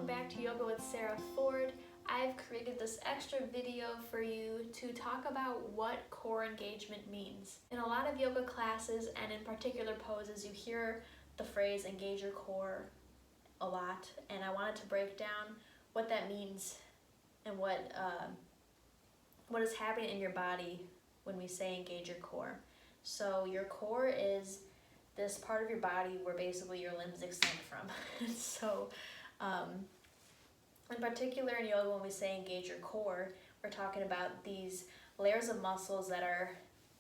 back to Yoga with Sarah Ford. I've created this extra video for you to talk about what core engagement means. In a lot of yoga classes and in particular poses, you hear the phrase engage your core a lot, and I wanted to break down what that means and what is happening in your body when we say engage your core. So your core is this part of your body where basically your limbs extend from. So in particular in yoga, when we say engage your core, we're talking about these layers of muscles that are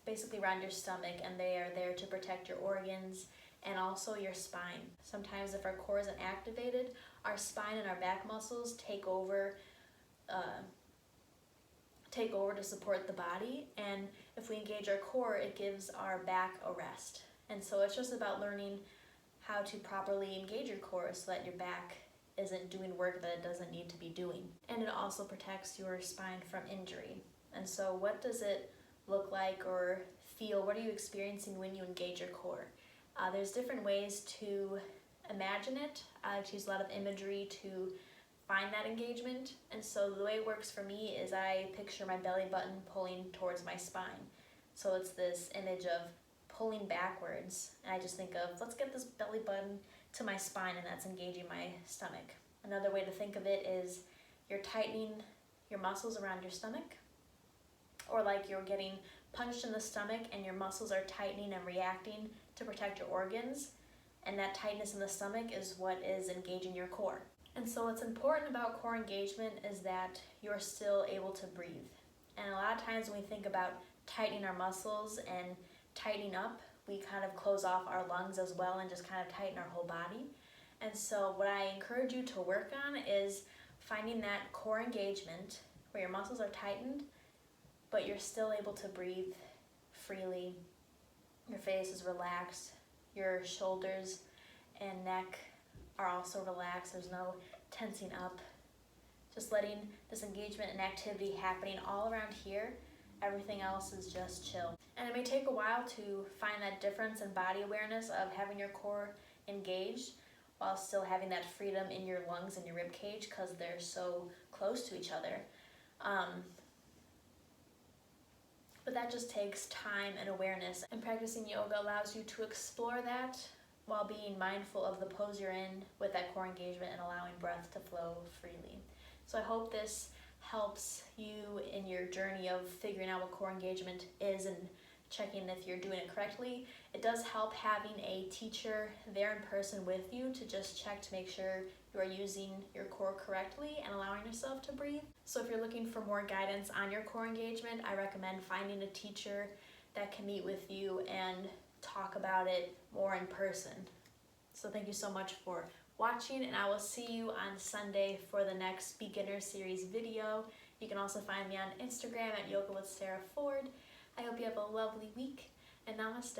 basically around your stomach, and they are there to protect your organs and also your spine. Sometimes if our core isn't activated, our spine and our back muscles take over to support the body, and if we engage our core, it gives our back a rest. And so it's just about learning how to properly engage your core so that your back isn't doing work that it doesn't need to be doing. And it also protects your spine from injury. And so what does it look like or feel? What are you experiencing when you engage your core? There's different ways to imagine it. I like to use a lot of imagery to find that engagement. And so the way it works for me is I picture my belly button pulling towards my spine. So it's this image of pulling backwards, and I just think of, let's get this belly button to my spine, and that's engaging my stomach. Another way to think of it is you're tightening your muscles around your stomach, or like you're getting punched in the stomach and your muscles are tightening and reacting to protect your organs, and that tightness in the stomach is what is engaging your core. And so what's important about core engagement is that you're still able to breathe. And a lot of times when we think about tightening our muscles and tightening up, we kind of close off our lungs as well and just kind of tighten our whole body. And so what I encourage you to work on is finding that core engagement where your muscles are tightened, but you're still able to breathe freely. Your face is relaxed, your shoulders and neck are also relaxed. There's no tensing up. Just letting this engagement and activity happening all around here. Everything else is just chill. And it may take a while to find that difference in body awareness of having your core engaged while still having that freedom in your lungs and your rib cage because they're so close to each other. But that just takes time and awareness, and practicing yoga allows you to explore that while being mindful of the pose you're in with that core engagement and allowing breath to flow freely. So I hope this helps you in your journey of figuring out what core engagement is and checking if you're doing it correctly. It does help having a teacher there in person with you to just check to make sure you are using your core correctly and allowing yourself to breathe. So if you're looking for more guidance on your core engagement, I recommend finding a teacher that can meet with you and talk about it more in person. So thank you so much for watching, and I will see you on Sunday for the next beginner series video. You can also find me on Instagram at Yoga with Sarah Ford. I hope you have a lovely week, and namaste.